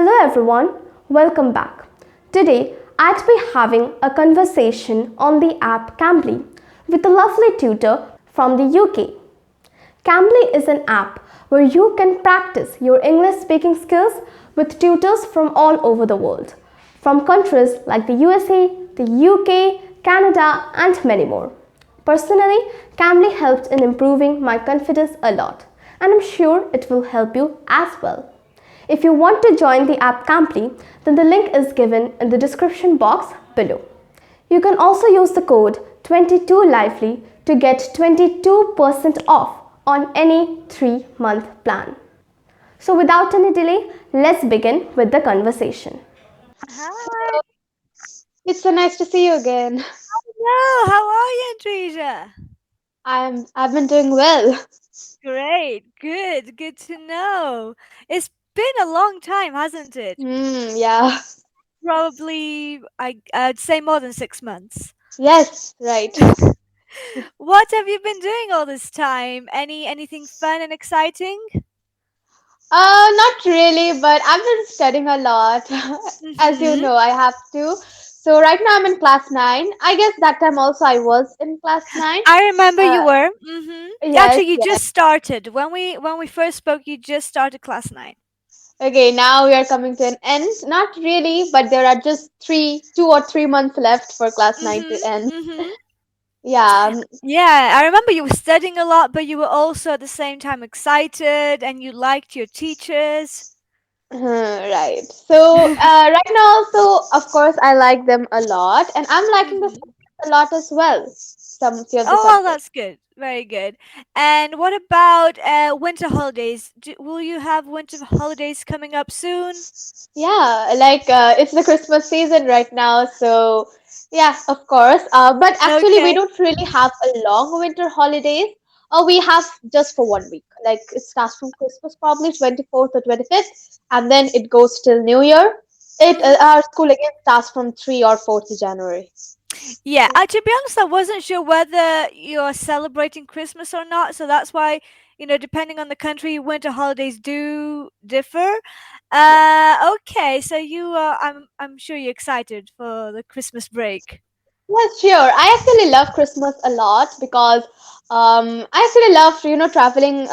Hello everyone, welcome back. Today I'd be having a conversation on the app Cambly with a lovely tutor from the UK. Cambly is an app where you can practice your English speaking skills with tutors from all over the world, from countries like the USA, the UK, Canada, and many more. Personally, Cambly helped in improving my confidence a lot, and I'm sure it will help you as well. If you want to join the app Cambly, then the link is given in the description box below. You can also use the code 22lively to get 22% off on any 3-month plan. So without any delay, let's begin with the conversation. Hi. It's so nice to see you again. Hello. How are you, Adrija? I've been doing well. Great. Good. Good to know. It's been a long time, hasn't it? Yeah. Probably, I'd say more than 6 months. Yes, right. What have you been doing all this time? Anything fun and exciting? Not really, but I've been studying a lot. As you Mm-hmm. know, I have to. So right now I'm in class 9. I guess that time also I was in class 9. I remember Uh, you were. Mm-hmm. yes, Actually, you yes. just started when we first spoke. You just started class 9. Okay, now we are coming to an end. Not really, but there are just 2 or 3 months left for class 9 to Mm-hmm. end. Mm-hmm. Yeah, Yeah, I remember you were studying a lot, but you were also at the same time excited and you liked your teachers. right. So right now also, of course, I like them a lot, and I'm liking the Hmm. subjects a lot as well. Some few of the Oh, well, subjects. that's good. Very good. And what about winter holidays? Will you have winter holidays coming up soon? Yeah, like it's the Christmas season right now, so yeah, of course. But actually, we Okay. don't really have a long winter holidays. We have just for 1 week. Like it starts from Christmas, probably 24th or 25th, and then it goes till New Year. It Hmm. our school again starts from 3 or 4th January. Yeah, to be honest, I wasn't sure whether you're celebrating Christmas or not, so that's why, depending on the country, winter holidays do differ. Yeah. Okay, so I'm sure you're excited for the Christmas break. Yes, sure. I actually love Christmas a lot because I actually love traveling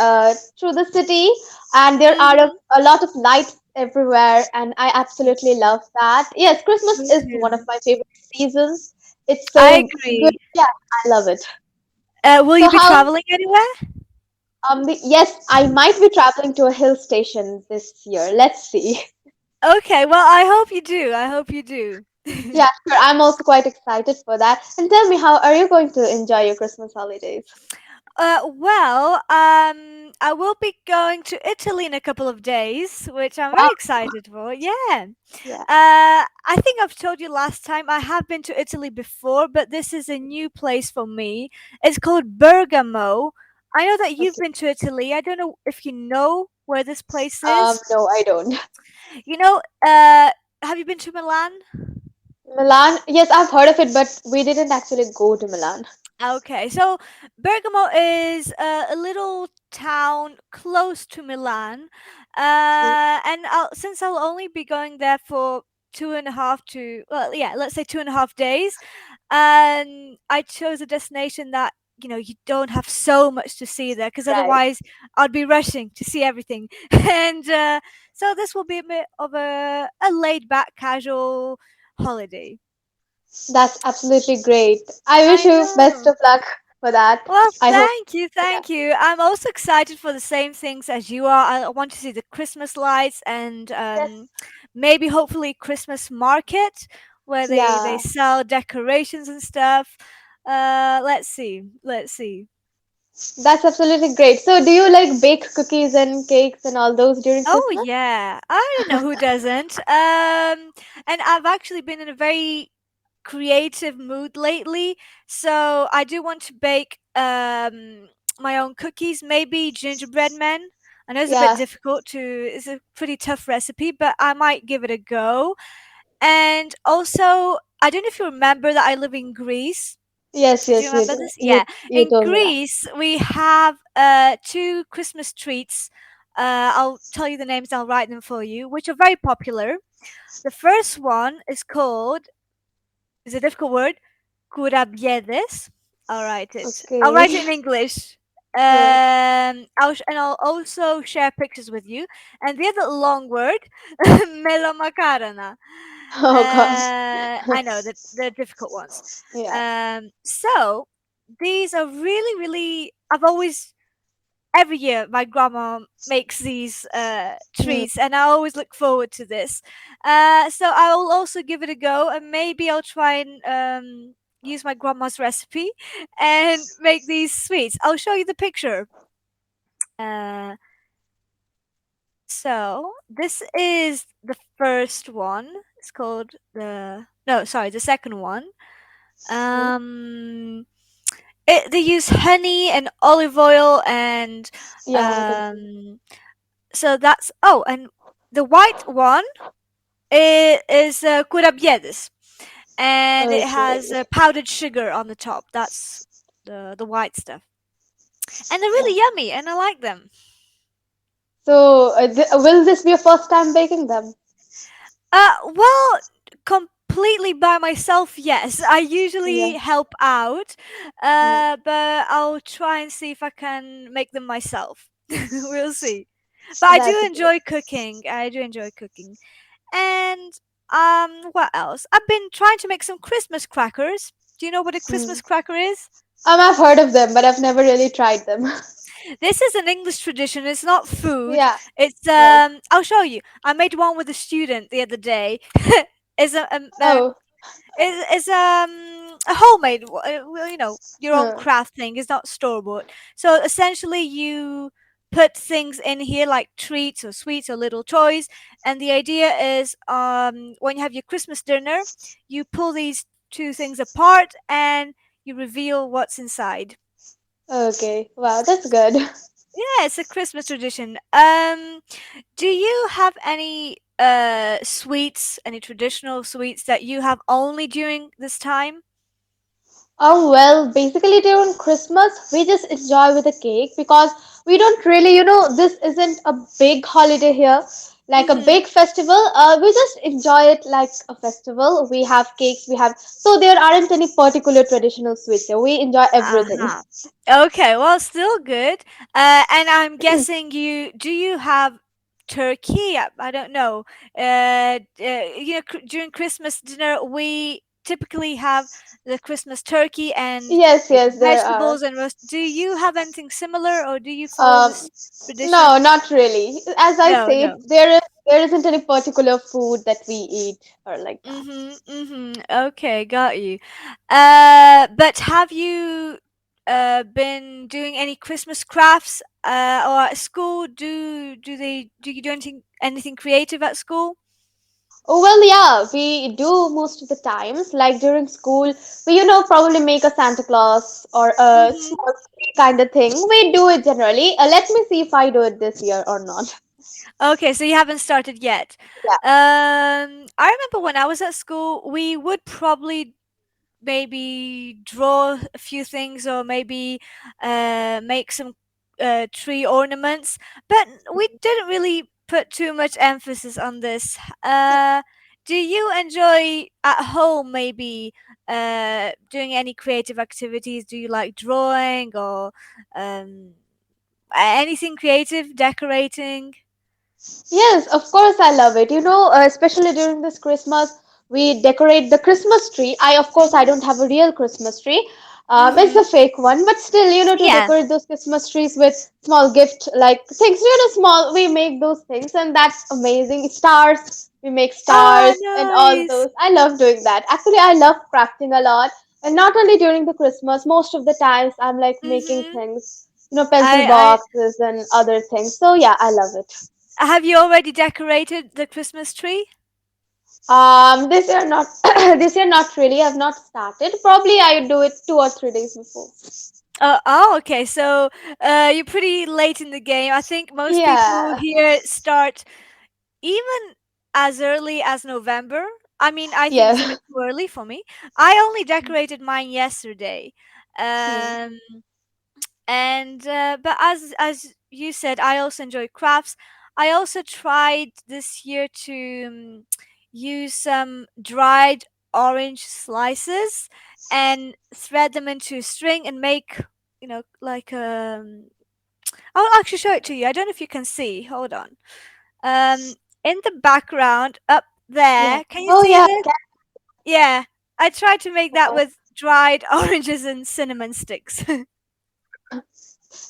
through the city, and there are Mm-hmm. a lot of lights everywhere, and I absolutely love that. Yes, Christmas Me is one of too. my favorite seasons. It's I so good. agree. Yeah, I love it. Will you So be how? traveling anywhere? Yes, I might be traveling to a hill station this year. Let's see. Okay, well, I hope you do. I hope you do. Yeah, sure. I'm also quite excited for that. And tell me, how are you going to enjoy your Christmas holidays? I will be going to Italy in a couple of days, which I'm Wow. very excited for. Yeah. Yeah. I think I've told you last time I have been to Italy before, but this is a new place for me. It's called Bergamo. I know that you've Okay. been to Italy. I don't know if you know where this place is. No, I don't. You know, uh, have you been to Milan? Milan, yes, I've heard of it, but we didn't actually go to Milan. Okay, so Bergamo is a little town close to Milan, Mhm. and since I'll only be going there for 2.5 to well, yeah, let's say 2.5 days, and I chose a destination that you don't have so much to see there because Right. otherwise I'd be rushing to see everything, and so this will be a bit of a laid back, casual holiday. That's absolutely great. I wish I you best know. of luck for that. Well, I hope. thank you, Yeah. thank you. I'm also excited for the same things as you are. I want to see the Christmas lights and Yes. maybe hopefully Christmas market where they Yeah. sell decorations and stuff. Let's see, let's see. That's absolutely great. So, do you like bake cookies and cakes and all those during Oh Christmas? yeah, I don't know who doesn't. And I've actually been in a very creative mood lately, so I do want to bake my own cookies, maybe gingerbread men. I know it's a bit Yeah. difficult to, it's a pretty tough recipe, but I might give it a go. And also, I don't know if you remember that I live in Greece. Yes, Do you yes, remember you this? you Yeah. you In told me that. Greece, we have two Christmas treats. I'll tell you the names. I'll write them for you, which are very popular. The first one is called. Is a difficult word. Curabiedes. I'll write it. I'll write it Okay. in English. Uh, I'll also share pictures with you. And the other long word, melomakarana. oh gosh. I know that they're difficult ones. Yeah. So these are really, really. I've always every year my grandma makes these Mm, treats, and I always look forward to this. So I will also give it a go, and maybe I'll try and use my grandma's recipe and make these sweets. I'll show you the picture. Uh, so this is the first one. It's called the no, sorry, the second one. mm. Um, they use honey and olive oil and Yeah, I can see. um. So that's and the white one is curabiedes, and it has Okay. powdered sugar on the top. That's the white stuff, and they're Yeah. really yummy, and I like them. So, will this be your first time baking them? Well, completely by myself, yes. I usually Yeah. help out, Mm. but I'll try and see if I can make them myself. We'll see. But I do That's good. enjoy cooking. I do enjoy cooking. And what else? I've been trying to make some Christmas crackers. Do you know what a Mm. Christmas cracker is? I've heard of them, but I've never really tried them. This is an English tradition. It's not food. Yeah. It's Yes. I'll show you. I made one with a student the other day. It's Oh. a homemade well, your own Huh. craft thing. It's not store bought. So essentially you put things in here like treats or sweets or little toys, and the idea is when you have your Christmas dinner, you pull these two things apart and you reveal what's inside. Okay. Wow, that's good. Yeah, it's a Christmas tradition. Do you have any sweets, any traditional sweets that you have only during this time? Well, basically during Christmas, we just enjoy with a cake because we don't really, this isn't a big holiday here, like a Mm-hmm. big festival. We just enjoy it like a festival. We have cakes, so there aren't any particular traditional sweets here. We enjoy everything. Uh-huh. Okay, well, still good. And I'm guessing you have turkey? I don't know. During Christmas dinner, we typically have the Christmas turkey and Yes, with yes, there are. vegetables and roast. Do you have anything similar, or do you follow Um, this no, tradition? not really. As I No, said, no. there isn't any particular food that we eat or like that. Okay, got you. But have you been doing any Christmas crafts or at school? Do you do anything creative at school? Oh, well, yeah, we do most of the times. Like during school, we, probably make a Santa Claus or a Mm-hmm. small tree kind of thing. We do it generally. Let me see if I do it this year or not. Okay, so you haven't started yet. Yeah. I remember when I was at school, we would probably maybe draw a few things or maybe make some tree ornaments, but we didn't really put too much emphasis on this. Do you enjoy at home maybe doing any creative activities? Do you like drawing or um, anything creative, decorating? Yes, of course I love it. Especially during this Christmas, we decorate the Christmas tree. Of course, I Mm-hmm. don't have a real Christmas tree. It's Mm-hmm. a fake one, but still, to Yeah. decorate those Christmas trees with small gift like things, small. We make those things, and that's amazing. Stars, we make Ah, stars and all nice. those. I love doing that. Actually, I love crafting a lot, and not only during the Christmas. Most of the times, I'm like making Mm-hmm. things, pencil I boxes and other things. So yeah, I love it. Have you already decorated the Christmas tree? This year not this year not really. I've not started. Probably I would do it 2 or 3 days before. Okay. So, you're pretty late in the game. I think most people Yeah. here start even as early as November. I mean, I think it's a Yeah. bit too early for me. I only decorated mine yesterday. Hmm. Um, and but as you said, I also enjoy crafts. I also tried this year to use some dried orange slices and thread them into a string and make, like I'll actually show it to you. I don't know if you can see. Hold on. In the background up Yeah. there, can you Oh see yeah, this? Yeah, I tried to make that wow. with dried oranges and cinnamon sticks.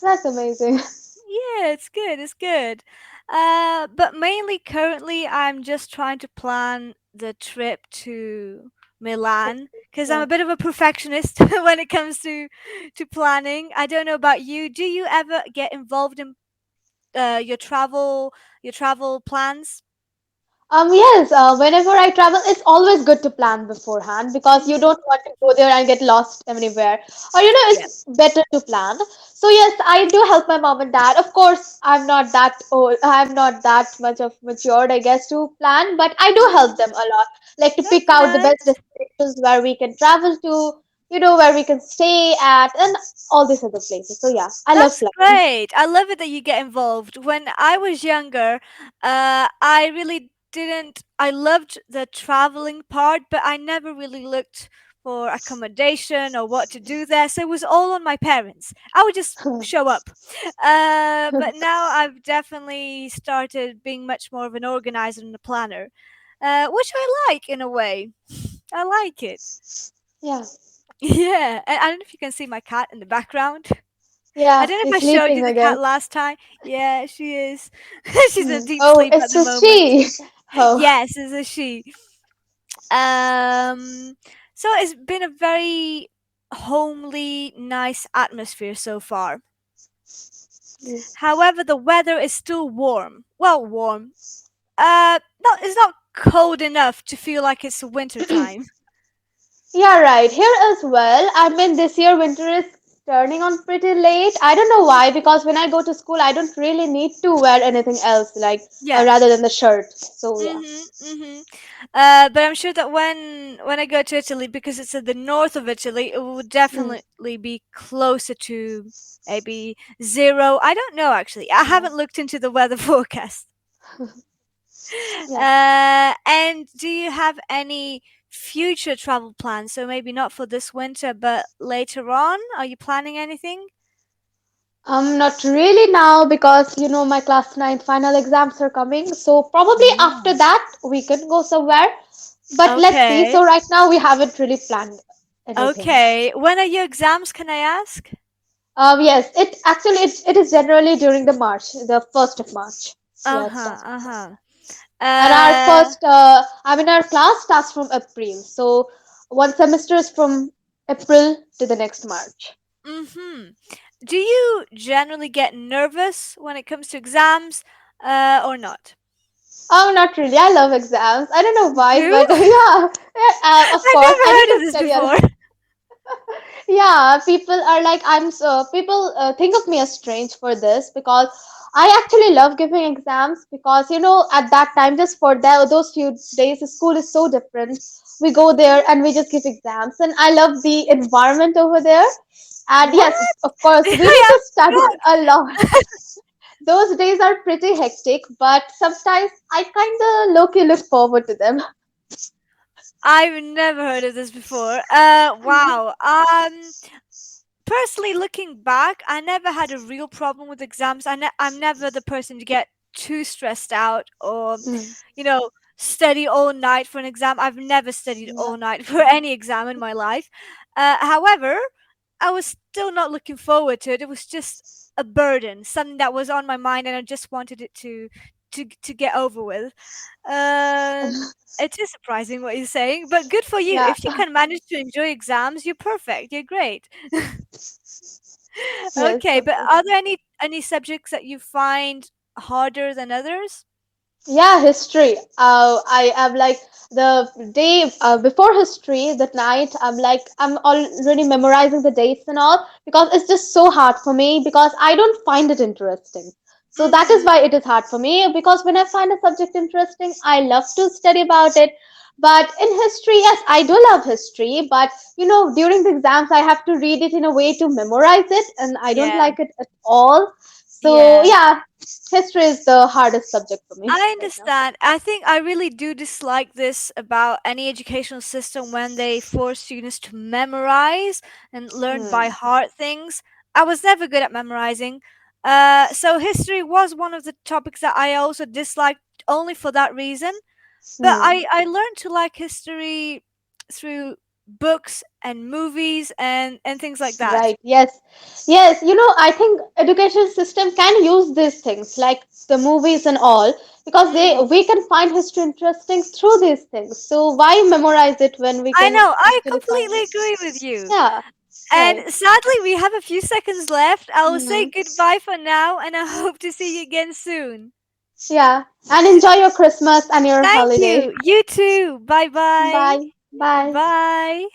That's amazing. Yeah, it's good. It's good. But mainly currently, I'm just trying to plan the trip to Milan because I'm Yeah. a bit of a perfectionist when it comes to planning. I don't know about you. Do you ever get involved in your travel plans? Yes, whenever I travel, it's always good to plan beforehand because you Mm-hmm. don't want to go there and get lost anywhere. Or, Yeah. it's better to plan. So, yes, I do help my mom and dad. Of course, I'm not that old, I'm not that much of matured, I guess, to plan, but I do help Mm-hmm. them a lot. Like to pick That's out the best nice. destinations where we can travel to, where we can stay at, and all these other places. So, yeah, I love That's planning. great. I love it that you get involved. When I was younger, I really didn't. I loved the traveling part, but I never really looked for accommodation or what to do there. So it was all on my parents. I would just show up. But now I've definitely started being much more of an organizer and a planner, which I like in a way. I like it. Yeah. Yeah, and I don't know if you can see my cat in the background. I Yeah, don't know if he's I showed you sleeping the again. cat last time. Yeah, she is. She's in Hmm. deep Oh, sleep at it's the a moment. she. Oh. Yes, it's a she. Um, so it's been a very homely, nice atmosphere so far. However, the weather is still warm. Well, warm. No, it's not cold enough to feel like it's winter time. Yeah, right. Here as well. I mean, this year winter is turning on pretty late. I don't know why, because when I go to school, I don't really need to wear anything else, like Yeah. rather than the shirt. So yeah. Mm-hmm. But I'm sure that when I go to Italy, because it's at the north of Italy, it will Mm, definitely be closer to maybe zero. I don't know actually. I yeah. haven't looked into the weather forecast. Yeah. And do you have any future travel plans? So maybe not for this winter, but later on. Are you planning anything? Not really now because my class 9 final exams are coming. So probably after Oh. that we can go somewhere. But let's see. Okay. So right now we haven't really planned anything. Okay. When are your exams? Can I ask? Yes, it is generally during the 1st of March. Uh Yeah, it huh. starts. Uh huh. And our Uh. first, our class starts from April. So one semester is from April to the next March. Mm-hmm. Do you generally get nervous when it comes to exams, or not? Oh, not really. I love exams. I don't know You why, do? but yeah, of I course, never I need heard to of this study a lot. before. Yeah, people are like, I'm so, people think of me as strange for this because I actually love giving exams because, at that time, just for those few days, the school is so different. We go there and we just give exams, and I love the environment over there. And What? yes, of course, we need I am to study a shocked. lot. Those days are pretty hectic, but sometimes I kind of low-key look forward to them. I've never heard of this before. Wow. Personally, looking back, I never had a real problem with exams. I'm never the person to get too stressed out or, Mm, you know, study all night for an exam. I've never studied yeah. all night for any exam in my life. However, I was still not looking forward to it. It was just a burden, something that was on my mind, and I just wanted it to get over with. It is surprising what you're saying, but good for you. Yeah. If you can manage to enjoy exams, you're perfect. You're great. Yes, Okay, of but course. are there any subjects that you find harder than others? Yeah, history. I am like the day before history, that night, I'm already memorizing the dates and all because it's just so hard for me because I don't find it interesting. So that is Mm-hmm. why it is hard for me because when I find a subject interesting, I love to study about it. But in history, yes, I do love history, but during the exams, I have to read it in a way to memorize it, and I don't Yeah. like it at all. So Yeah. yeah, history is the hardest subject for me I right now. understand. I think I really do dislike this about any educational system when they force students to memorize and learn by Hmm. heart things. I was never good at memorizing. So history was one of the topics that I also disliked only for that reason. But Hmm. I learned to like history through books and movies and things like that. Right. Yes. Yes. I think education system can use these things like the movies and all because they Mm. we can find history interesting through these things. So why memorize it when we I can know, I actually find completely it? agree with you. Yeah. And Right. sadly, we have a few seconds left. I will say Hmm. goodbye for now, and I hope to see you again soon. Yeah. And enjoy your Christmas and your Thank holidays. you. You too. Bye bye. Bye. Bye. Bye.